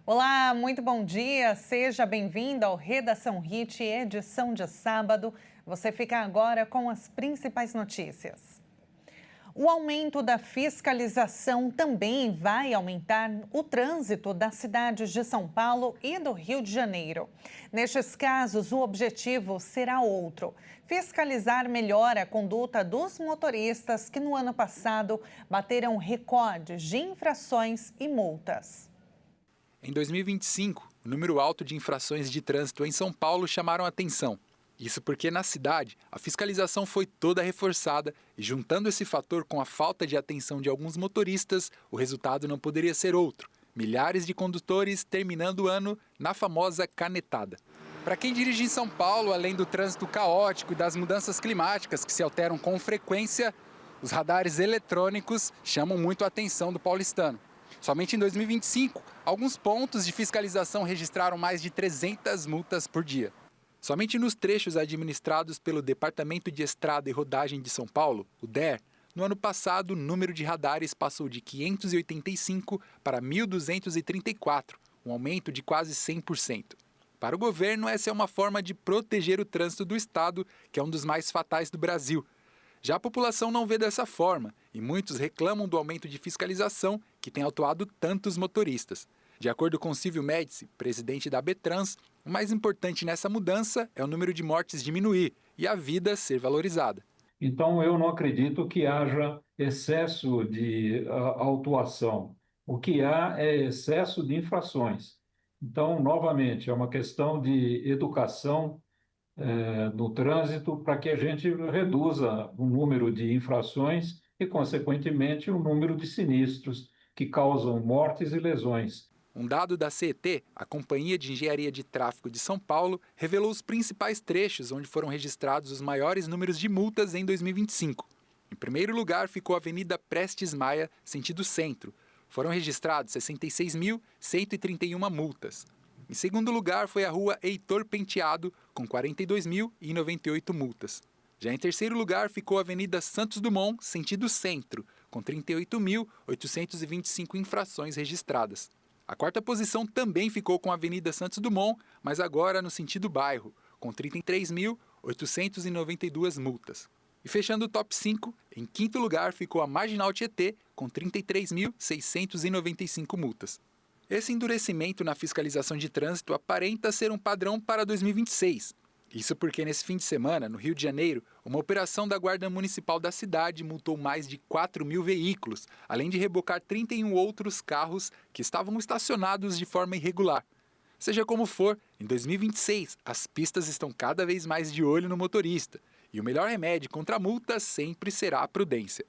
Olá, muito bom dia. Seja bem-vindo ao Redação Hit, edição de sábado. Você fica agora com as principais notícias. O aumento da fiscalização também vai aumentar o trânsito das cidades de São Paulo e do Rio de Janeiro. Nestes casos, o objetivo será outro: fiscalizar melhor a conduta dos motoristas que no ano passado bateram recordes de infrações e multas. Em 2025, o número alto de infrações de trânsito em São Paulo chamaram a atenção. Isso porque, na cidade, a fiscalização foi toda reforçada e, juntando esse fator com a falta de atenção de alguns motoristas, o resultado não poderia ser outro: milhares de condutores terminando o ano na famosa canetada. Para quem dirige em São Paulo, além do trânsito caótico e das mudanças climáticas que se alteram com frequência, os radares eletrônicos chamam muito a atenção do paulistano. Somente em 2025, alguns pontos de fiscalização registraram mais de 300 multas por dia. Somente nos trechos administrados pelo Departamento de Estrada e Rodagem de São Paulo, o DER, no ano passado o número de radares passou de 585 para 1.234, um aumento de quase 100%. Para o governo, essa é uma forma de proteger o trânsito do estado, que é um dos mais fatais do Brasil. Já a população não vê dessa forma e muitos reclamam do aumento de fiscalização que tem autuado tantos motoristas. De acordo com Silvio Médici, presidente da Abetrans, o mais importante nessa mudança é o número de mortes diminuir e a vida ser valorizada. Então, eu não acredito que haja excesso de autuação. O que há é excesso de infrações. Então, novamente, é uma questão de educação no trânsito para que a gente reduza o número de infrações e, consequentemente, o número de sinistros que causam mortes e lesões. Um dado da CET, a Companhia de Engenharia de Tráfego de São Paulo, revelou os principais trechos onde foram registrados os maiores números de multas em 2025. Em primeiro lugar ficou a Avenida Prestes Maia, sentido centro. Foram registrados 66.131 multas. Em segundo lugar foi a Rua Heitor Penteado, com 42.098 multas. Já em terceiro lugar ficou a Avenida Santos Dumont, sentido centro, com 38.825 infrações registradas. A quarta posição também ficou com a Avenida Santos Dumont, mas agora no sentido bairro, com 33.892 multas. E fechando o top 5, em quinto lugar ficou a Marginal Tietê, com 33.695 multas. Esse endurecimento na fiscalização de trânsito aparenta ser um padrão para 2026. Isso porque nesse fim de semana, no Rio de Janeiro, uma operação da Guarda Municipal da cidade multou mais de 4.000 veículos, além de rebocar 31 outros carros que estavam estacionados de forma irregular. Seja como for, em 2026, as pistas estão cada vez mais de olho no motorista, e o melhor remédio contra a multa sempre será a prudência.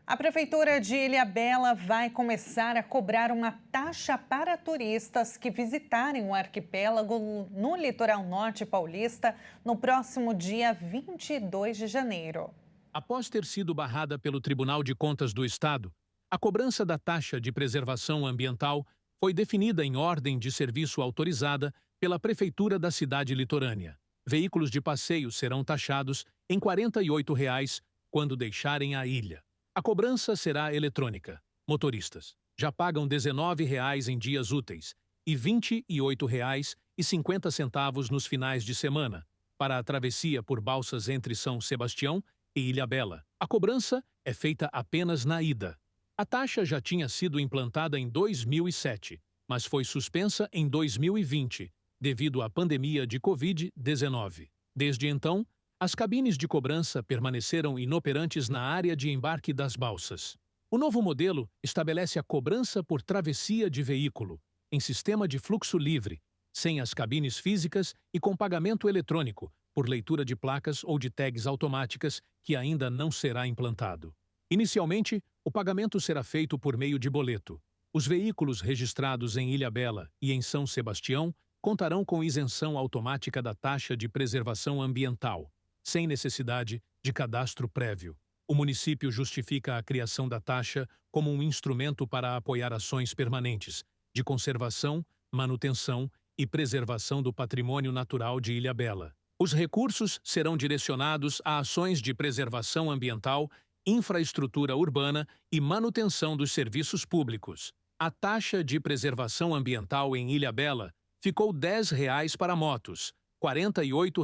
A Prefeitura de Ilhabela vai começar a cobrar uma taxa para turistas que visitarem o arquipélago no litoral norte paulista no próximo dia 22 de janeiro. Após ter sido barrada pelo Tribunal de Contas do Estado, a cobrança da taxa de preservação ambiental foi definida em ordem de serviço autorizada pela Prefeitura da cidade litorânea. Veículos de passeio serão taxados em R$ 48,00 quando deixarem a ilha. A cobrança será eletrônica. Motoristas já pagam R$ 19,00 em dias úteis e R$ 28,50 nos finais de semana para a travessia por balsas entre São Sebastião e Ilhabela. A cobrança é feita apenas na ida. A taxa já tinha sido implantada em 2007, mas foi suspensa em 2020 devido à pandemia de Covid-19. Desde então, as cabines de cobrança permaneceram inoperantes na área de embarque das balsas. O novo modelo estabelece a cobrança por travessia de veículo, em sistema de fluxo livre, sem as cabines físicas e com pagamento eletrônico, por leitura de placas ou de tags automáticas, que ainda não será implantado. Inicialmente, o pagamento será feito por meio de boleto. Os veículos registrados em Ilhabela e em São Sebastião contarão com isenção automática da taxa de preservação ambiental, sem necessidade de cadastro prévio. O município justifica a criação da taxa como um instrumento para apoiar ações permanentes de conservação, manutenção e preservação do patrimônio natural de Ilhabela. Os recursos serão direcionados a ações de preservação ambiental, infraestrutura urbana e manutenção dos serviços públicos. A taxa de preservação ambiental em Ilhabela ficou R$ 10 para motos, R$ 48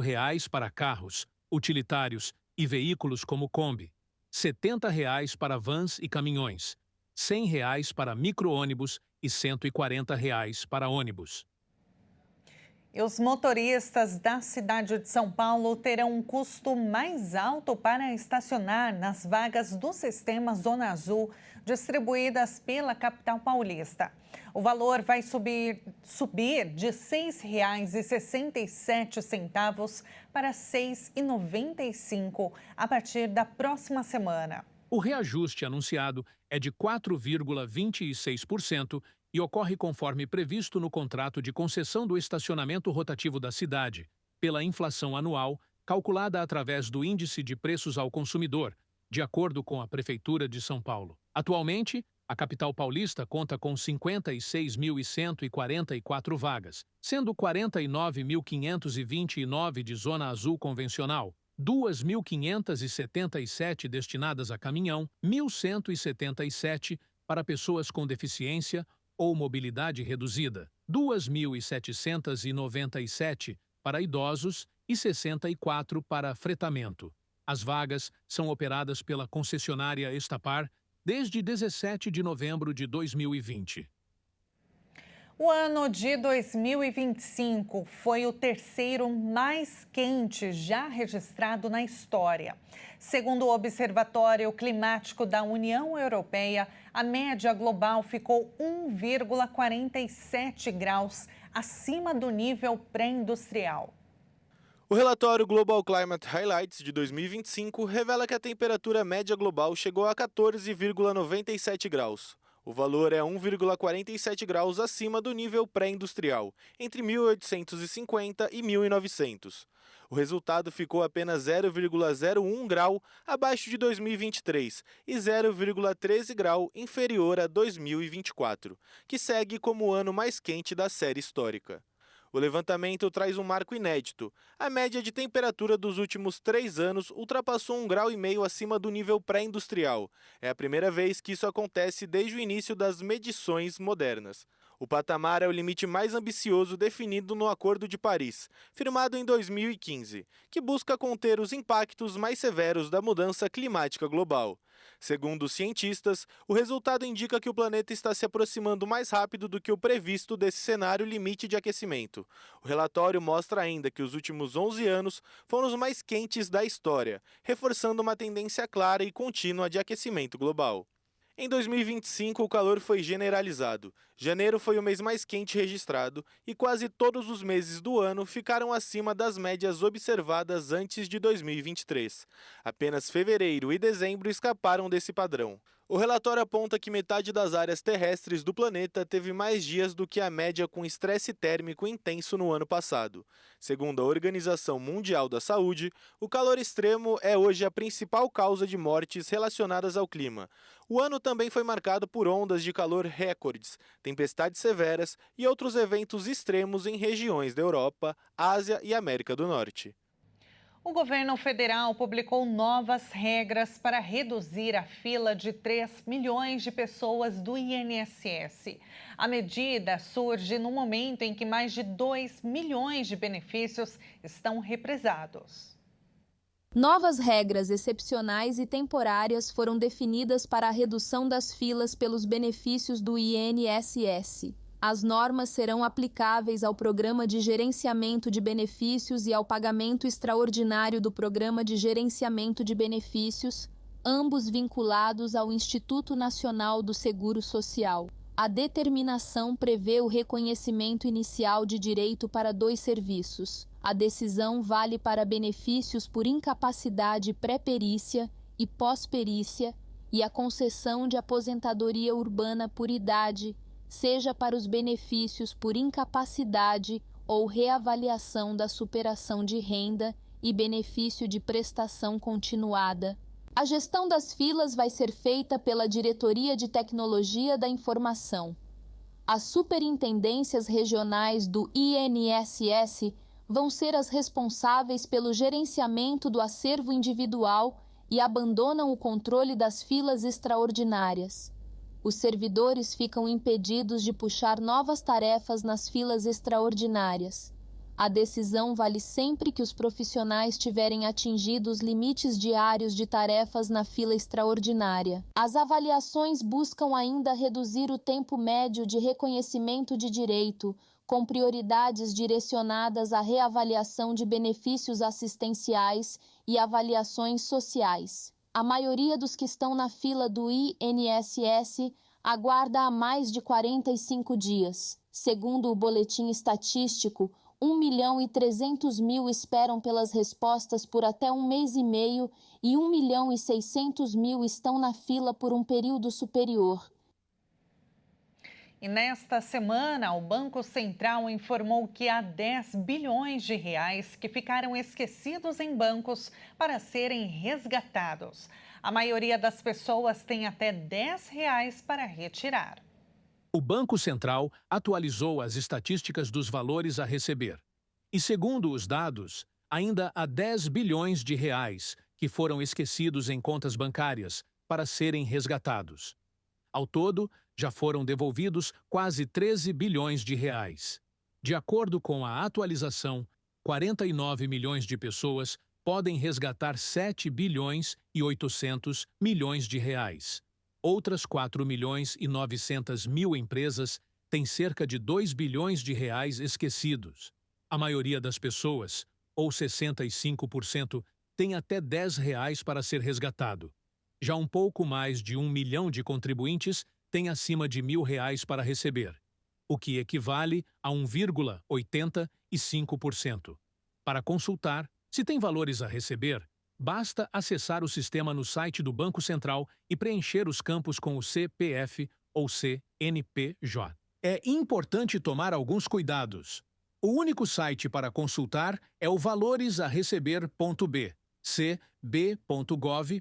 para carros, utilitários e veículos como Kombi, R$ 70 para vans e caminhões, R$ 100 para micro-ônibus e R$ 140 para ônibus. E os motoristas da cidade de São Paulo terão um custo mais alto para estacionar nas vagas do sistema Zona Azul, distribuídas pela capital paulista. O valor vai subir de R$ 6,67 para R$ 6,95 a partir da próxima semana. O reajuste anunciado é de 4,26% e ocorre conforme previsto no contrato de concessão do estacionamento rotativo da cidade, pela inflação anual, calculada através do Índice de Preços ao Consumidor, de acordo com a Prefeitura de São Paulo. Atualmente, a capital paulista conta com 56.144 vagas, sendo 49.529 de Zona Azul convencional, 2.577 destinadas a caminhão, 1.177 para pessoas com deficiência ou mobilidade reduzida, 2.797 para idosos e 64 para fretamento. As vagas são operadas pela concessionária Estapar desde 17 de novembro de 2020. O ano de 2025 foi o terceiro mais quente já registrado na história. Segundo o Observatório Climático da União Europeia, a média global ficou 1,47 graus acima do nível pré-industrial. O relatório Global Climate Highlights de 2025 revela que a temperatura média global chegou a 14,97 graus. O valor é 1,47 graus acima do nível pré-industrial, entre 1850 e 1900. O resultado ficou apenas 0,01 grau abaixo de 2023 e 0,13 grau inferior a 2024, que segue como o ano mais quente da série histórica. O levantamento traz um marco inédito. A média de temperatura dos últimos 3 anos ultrapassou 1,5 graus acima do nível pré-industrial. É a primeira vez que isso acontece desde o início das medições modernas. O patamar é o limite mais ambicioso definido no Acordo de Paris, firmado em 2015, que busca conter os impactos mais severos da mudança climática global. Segundo os cientistas, o resultado indica que o planeta está se aproximando mais rápido do que o previsto desse cenário limite de aquecimento. O relatório mostra ainda que os últimos 11 anos foram os mais quentes da história, reforçando uma tendência clara e contínua de aquecimento global. Em 2025, o calor foi generalizado. Janeiro foi o mês mais quente registrado e quase todos os meses do ano ficaram acima das médias observadas antes de 2023. Apenas fevereiro e dezembro escaparam desse padrão. O relatório aponta que metade das áreas terrestres do planeta teve mais dias do que a média com estresse térmico intenso no ano passado. Segundo a Organização Mundial da Saúde, o calor extremo é hoje a principal causa de mortes relacionadas ao clima. O ano também foi marcado por ondas de calor recordes, tempestades severas e outros eventos extremos em regiões da Europa, Ásia e América do Norte. O governo federal publicou novas regras para reduzir a fila de 3 milhões de pessoas do INSS. A medida surge no momento em que mais de 2 milhões de benefícios estão represados. Novas regras excepcionais e temporárias foram definidas para a redução das filas pelos benefícios do INSS. As normas serão aplicáveis ao Programa de Gerenciamento de Benefícios e ao pagamento extraordinário do Programa de Gerenciamento de Benefícios, ambos vinculados ao Instituto Nacional do Seguro Social. A determinação prevê o reconhecimento inicial de direito para 2 serviços. A decisão vale para benefícios por incapacidade pré-perícia e pós-perícia e a concessão de aposentadoria urbana por idade, seja para os benefícios por incapacidade ou reavaliação da superação de renda e benefício de prestação continuada. A gestão das filas vai ser feita pela Diretoria de Tecnologia da Informação. As superintendências regionais do INSS vão ser as responsáveis pelo gerenciamento do acervo individual e abandonam o controle das filas extraordinárias. os servidores ficam impedidos de puxar novas tarefas nas filas extraordinárias. A decisão vale sempre que os profissionais tiverem atingido os limites diários de tarefas na fila extraordinária. As avaliações buscam ainda reduzir o tempo médio de reconhecimento de direito, com prioridades direcionadas à reavaliação de benefícios assistenciais e avaliações sociais. A maioria dos que estão na fila do INSS aguarda há mais de 45 dias. Segundo o boletim estatístico, 1.300.000 esperam pelas respostas por até 1 mês e meio e 1.600.000 estão na fila por um período superior. E nesta semana, o Banco Central informou que há 10 bilhões de reais que ficaram esquecidos em bancos para serem resgatados. A maioria das pessoas tem até R$10 para retirar. O Banco Central atualizou as estatísticas dos valores a receber. E segundo os dados, ainda há 10 bilhões de reais que foram esquecidos em contas bancárias para serem resgatados. Ao todo, já foram devolvidos quase 13 bilhões de reais. De acordo com a atualização, 49 milhões de pessoas podem resgatar 7 bilhões e 800 milhões de reais. Outras 4 milhões e 900 mil empresas têm cerca de 2 bilhões de reais esquecidos. A maioria das pessoas, ou 65%, tem até R$10 para ser resgatado. Já um pouco mais de 1 milhão de contribuintes têm acima de R$1.000 para receber, o que equivale a 1,85%. Para consultar se tem valores a receber, basta acessar o sistema no site do Banco Central e preencher os campos com o CPF ou CNPJ. É importante tomar alguns cuidados. O único site para consultar é o valoresareceber.b, cb.gov.br.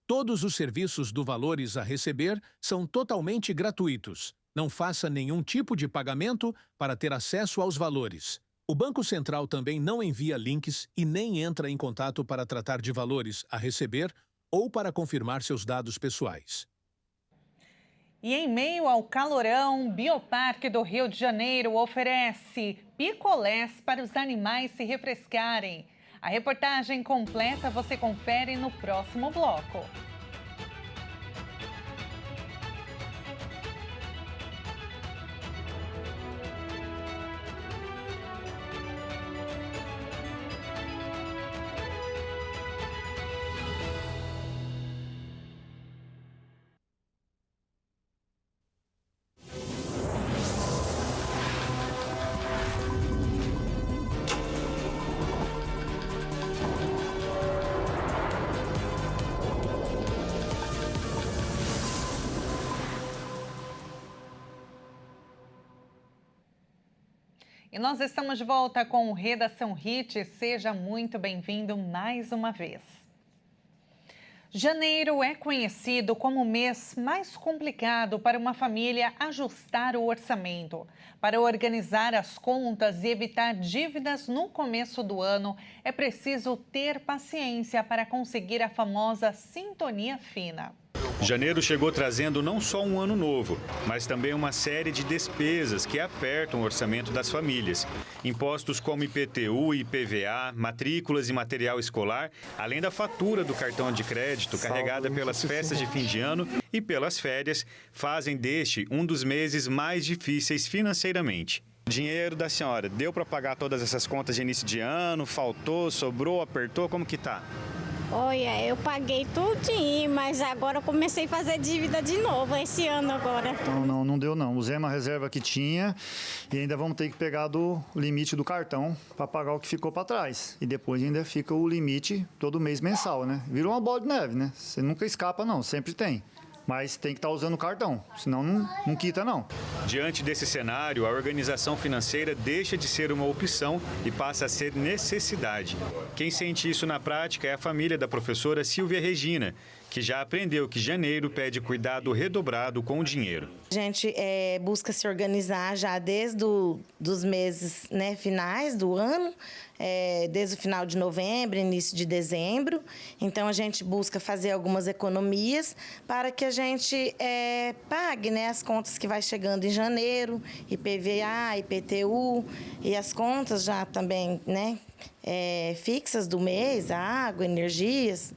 Todos os serviços do Valores a Receber são totalmente gratuitos. Não faça nenhum tipo de pagamento para ter acesso aos valores. O Banco Central também não envia links e nem entra em contato para tratar de valores a receber ou para confirmar seus dados pessoais. E em meio ao calorão, o Bioparque do Rio de Janeiro oferece picolés para os animais se refrescarem. A reportagem completa você confere no próximo bloco. E nós estamos de volta com o Redação Hit. Seja muito bem-vindo mais uma vez. Janeiro é conhecido como o mês mais complicado para uma família ajustar o orçamento. Para organizar as contas e evitar dívidas no começo do ano, é preciso ter paciência para conseguir a famosa sintonia fina. Janeiro chegou trazendo não só um ano novo, mas também uma série de despesas que apertam o orçamento das famílias. Impostos como IPTU, IPVA, matrículas e material escolar, além da fatura do cartão de crédito carregada pelas festas de fim de ano e pelas férias, fazem deste um dos meses mais difíceis financeiramente. O dinheiro da senhora, deu para pagar todas essas contas de início de ano? Faltou, sobrou, apertou? Como que tá? Olha, eu paguei tudinho, mas agora eu comecei a fazer dívida de novo, esse ano agora. Não deu não. Usemos a reserva que tinha e ainda vamos ter que pegar do limite do cartão para pagar o que ficou para trás. E depois ainda fica o limite todo mês mensal, né? Virou uma bola de neve, né? Você nunca escapa não, sempre tem. Mas tem que estar usando o cartão, senão não quita não. Diante desse cenário, a organização financeira deixa de ser uma opção e passa a ser necessidade. Quem sente isso na prática é a família da professora Silvia Regina, que já aprendeu que janeiro pede cuidado redobrado com o dinheiro. A gente busca se organizar já desde os meses finais do ano, desde o final de novembro, início de dezembro. Então, a gente busca fazer algumas economias para que a gente pague, né, as contas que vai chegando em janeiro, IPVA, IPTU, e as contas já também, né, fixas do mês, água, energias,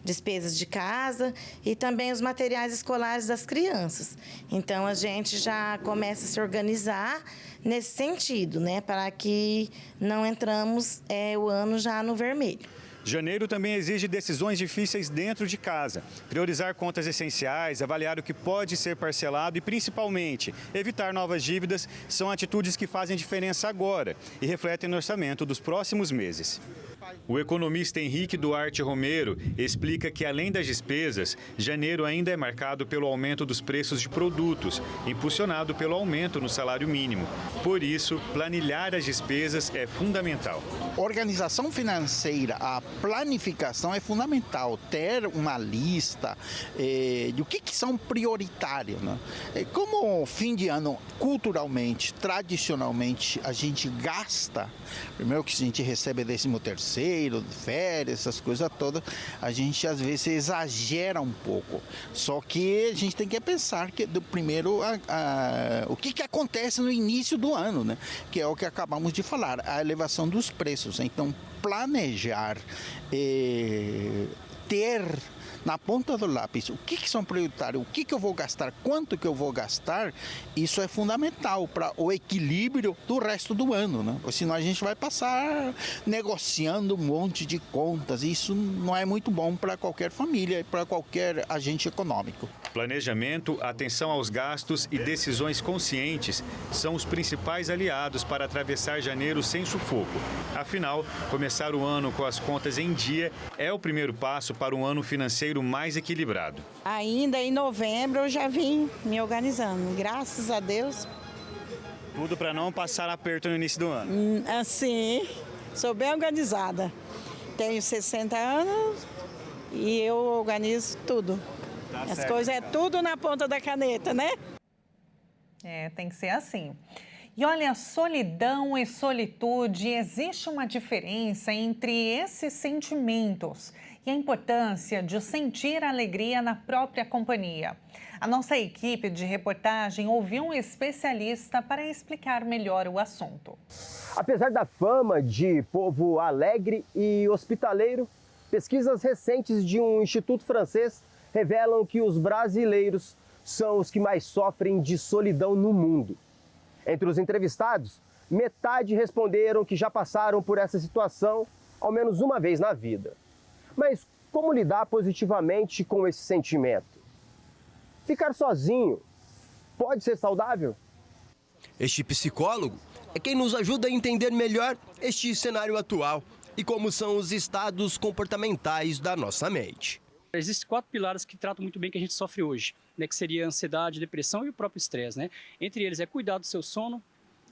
despesas de casa e também os materiais escolares das crianças. Então, a gente já começa a se organizar nesse sentido, né, para que não entramos o ano já no vermelho. Janeiro também exige decisões difíceis dentro de casa. Priorizar contas essenciais, avaliar o que pode ser parcelado e, principalmente, evitar novas dívidas são atitudes que fazem diferença agora e refletem no orçamento dos próximos meses. O economista Henrique Duarte Romero explica que, além das despesas, janeiro ainda é marcado pelo aumento dos preços de produtos, impulsionado pelo aumento no salário mínimo. Por isso, planilhar as despesas é fundamental. Organização financeira, a planificação é fundamental. Ter uma lista de o que são prioritários, né? Como fim de ano, culturalmente, tradicionalmente, a gente gasta, primeiro que a gente recebe 13º, férias, essas coisas todas, a gente às vezes exagera um pouco. Só que a gente tem que pensar que primeiro o que acontece no início do ano, né? Que é o que acabamos de falar, a elevação dos preços. Então, planejar, ter na ponta do lápis o que são prioritários, o que eu vou gastar, quanto que eu vou gastar, isso é fundamental para o equilíbrio do resto do ano, né? Porque senão a gente vai passar negociando um monte de contas, e isso não é muito bom para qualquer família, para qualquer agente econômico. Planejamento, atenção aos gastos e decisões conscientes são os principais aliados para atravessar janeiro sem sufoco. Afinal, começar o ano com as contas em dia é o primeiro passo para um ano financeiro mais equilibrado. Ainda em novembro eu já vim me organizando, graças a Deus. Tudo para não passar aperto no início do ano. Assim, sou bem organizada. Tenho 60 anos e eu organizo tudo. As coisas é tudo na ponta da caneta, né? Tem que ser assim. E olha, solidão e solitude, existe uma diferença entre esses sentimentos e a importância de sentir alegria na própria companhia. A nossa equipe de reportagem ouviu um especialista para explicar melhor o assunto. Apesar da fama de povo alegre e hospitaleiro, pesquisas recentes de um instituto francês revelam que os brasileiros são os que mais sofrem de solidão no mundo. Entre os entrevistados, metade responderam que já passaram por essa situação ao menos uma vez na vida. Mas como lidar positivamente com esse sentimento? Ficar sozinho pode ser saudável? Este psicólogo é quem nos ajuda a entender melhor este cenário atual e como são os estados comportamentais da nossa mente. Existem 4 pilares que tratam muito bem o que a gente sofre hoje, né, que seria a ansiedade, depressão e o próprio estresse, né? Entre eles é cuidar do seu sono,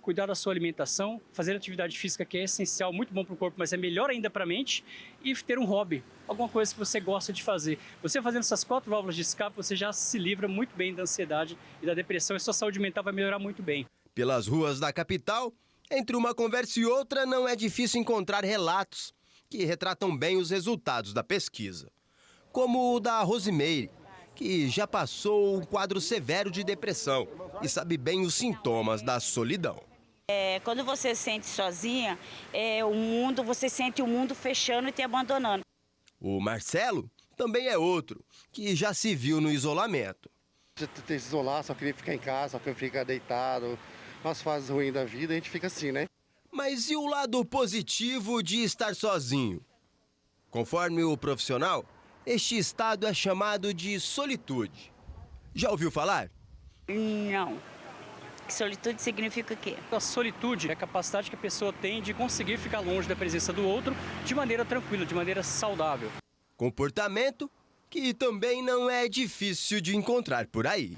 cuidar da sua alimentação, fazer atividade física, que é essencial, muito bom para o corpo, mas é melhor ainda para a mente, e ter um hobby, alguma coisa que você gosta de fazer. Você fazendo essas 4 válvulas de escape, você já se livra muito bem da ansiedade e da depressão, e sua saúde mental vai melhorar muito bem. Pelas ruas da capital, entre uma conversa e outra, não é difícil encontrar relatos que retratam bem os resultados da pesquisa. Como o da Rosimeire, que já passou um quadro severo de depressão e sabe bem os sintomas da solidão. Quando você se sente sozinha, você sente o mundo fechando e te abandonando. O Marcelo também é outro, que já se viu no isolamento. Você tem que se isolar, só queria ficar em casa, só queria ficar deitado. Nas fases ruins da vida, a gente fica assim, né? Mas e o lado positivo de estar sozinho? Conforme o profissional, este estado é chamado de solitude. Já ouviu falar? Não. Solitude significa o quê? A solitude é a capacidade que a pessoa tem de conseguir ficar longe da presença do outro de maneira tranquila, de maneira saudável. Comportamento que também não é difícil de encontrar por aí.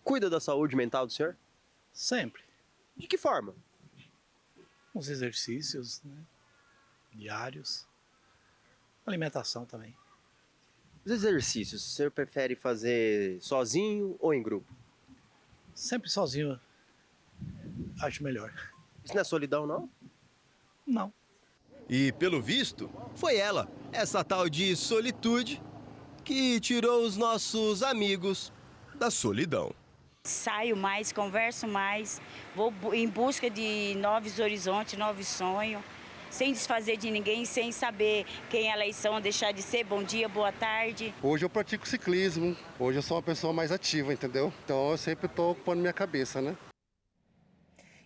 Cuida da saúde mental do senhor? Sempre. De que forma? Os exercícios, né, diários. Alimentação também. Os exercícios, o senhor prefere fazer sozinho ou em grupo? Sempre sozinho, acho melhor. Isso não é solidão, não? Não. E, pelo visto, foi ela, essa tal de solitude, que tirou os nossos amigos da solidão. Saio mais, converso mais, vou em busca de novos horizontes, novos sonhos, sem desfazer de ninguém, sem saber quem elas são, deixar de ser bom dia, boa tarde. Hoje eu pratico ciclismo, hoje eu sou uma pessoa mais ativa, entendeu? Então eu sempre estou ocupando minha cabeça, né?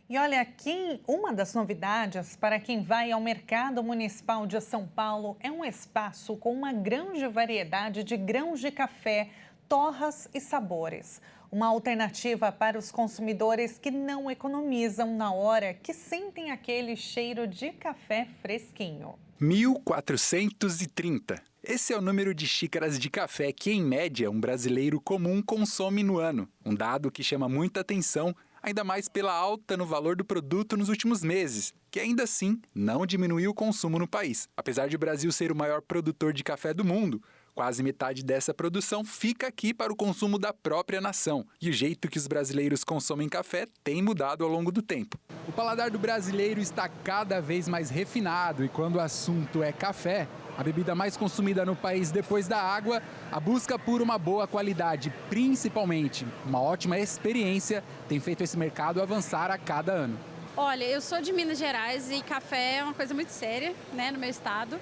E olha, aqui uma das novidades para quem vai ao Mercado Municipal de São Paulo é um espaço com uma grande variedade de grãos de café, torras e sabores. Uma alternativa para os consumidores que não economizam na hora que sentem aquele cheiro de café fresquinho. 1.430. Esse é o número de xícaras de café que, em média, um brasileiro comum consome no ano. Um dado que chama muita atenção, ainda mais pela alta no valor do produto nos últimos meses, que ainda assim não diminuiu o consumo no país. Apesar de o Brasil ser o maior produtor de café do mundo, quase metade dessa produção fica aqui para o consumo da própria nação. E o jeito que os brasileiros consomem café tem mudado ao longo do tempo. O paladar do brasileiro está cada vez mais refinado e quando o assunto é café, a bebida mais consumida no país depois da água, a busca por uma boa qualidade, principalmente uma ótima experiência, tem feito esse mercado avançar a cada ano. Olha, eu sou de Minas Gerais e café é uma coisa muito séria, né, no meu estado.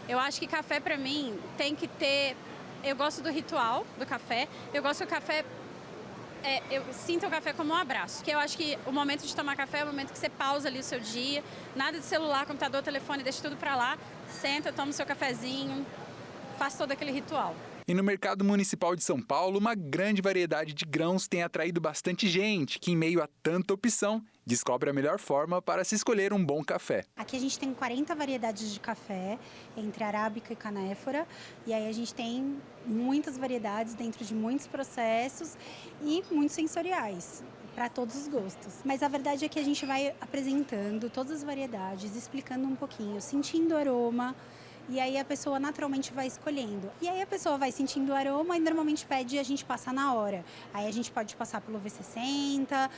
Eu acho que café, para mim, tem que ter... Eu gosto do ritual do café. Eu gosto que o café... eu sinto o café como um abraço. Que eu acho que o momento de tomar café é o momento que você pausa ali o seu dia. Nada de celular, computador, telefone, deixa tudo para lá. Senta, toma o seu cafezinho, faz todo aquele ritual. E no Mercado Municipal de São Paulo, uma grande variedade de grãos tem atraído bastante gente que, em meio a tanta opção, descobre a melhor forma para se escolher um bom café. Aqui a gente tem 40 variedades de café, entre arábica e canéfora, e aí a gente tem muitas variedades dentro de muitos processos e muitos sensoriais, para todos os gostos. Mas a verdade é que a gente vai apresentando todas as variedades, explicando um pouquinho, sentindo o aroma, e aí a pessoa naturalmente vai escolhendo. E aí a pessoa vai sentindo o aroma e normalmente pede a gente passar na hora. Aí a gente pode passar pelo V60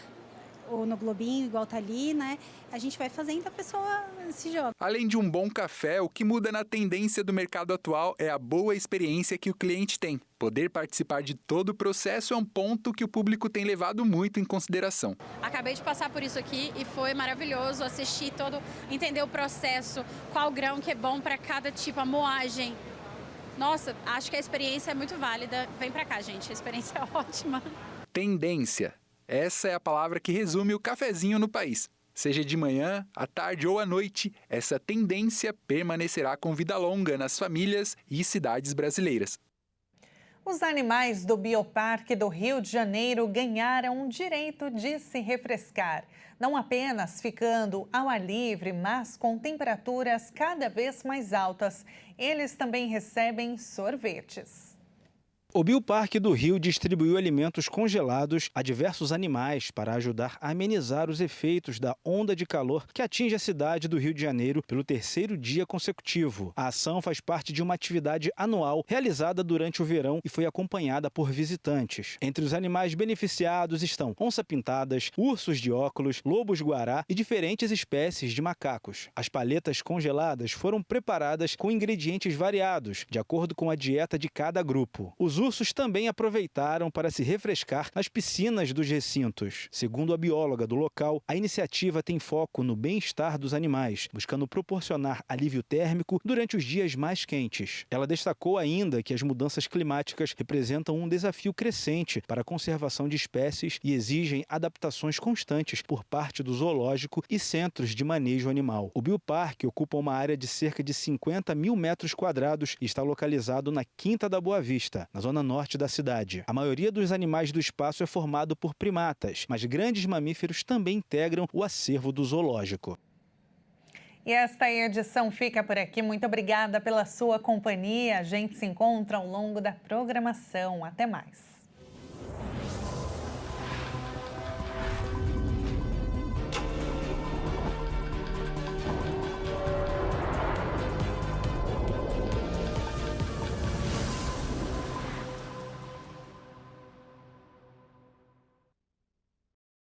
ou no Globinho, igual tá ali, né? A gente vai fazendo, a pessoa se joga. Além de um bom café, o que muda na tendência do mercado atual é a boa experiência que o cliente tem. Poder participar de todo o processo é um ponto que o público tem levado muito em consideração. Acabei de passar por isso aqui e foi maravilhoso assistir todo, entender o processo, qual grão que é bom para cada tipo, a moagem. Nossa, acho que a experiência é muito válida. Vem para cá, gente, a experiência é ótima. Tendência. Essa é a palavra que resume o cafezinho no país. Seja de manhã, à tarde ou à noite, essa tendência permanecerá com vida longa nas famílias e cidades brasileiras. Os animais do Bioparque do Rio de Janeiro ganharam o direito de se refrescar. Não apenas ficando ao ar livre, mas com temperaturas cada vez mais altas. Eles também recebem sorvetes. O Bioparque do Rio distribuiu alimentos congelados a diversos animais para ajudar a amenizar os efeitos da onda de calor que atinge a cidade do Rio de Janeiro pelo terceiro dia consecutivo. A ação faz parte de uma atividade anual realizada durante o verão e foi acompanhada por visitantes. Entre os animais beneficiados estão onça-pintadas, ursos de óculos, lobos-guará e diferentes espécies de macacos. As paletas congeladas foram preparadas com ingredientes variados, de acordo com a dieta de cada grupo. Os ursos também aproveitaram para se refrescar nas piscinas dos recintos. Segundo a bióloga do local, a iniciativa tem foco no bem-estar dos animais, buscando proporcionar alívio térmico durante os dias mais quentes. Ela destacou ainda que as mudanças climáticas representam um desafio crescente para a conservação de espécies e exigem adaptações constantes por parte do zoológico e centros de manejo animal. O Bioparque ocupa uma área de cerca de 50 mil metros quadrados e está localizado na Quinta da Boa Vista, na zona norte da cidade. A maioria dos animais do espaço é formado por primatas, mas grandes mamíferos também integram o acervo do zoológico. E esta edição fica por aqui. Muito obrigada pela sua companhia. A gente se encontra ao longo da programação. Até mais.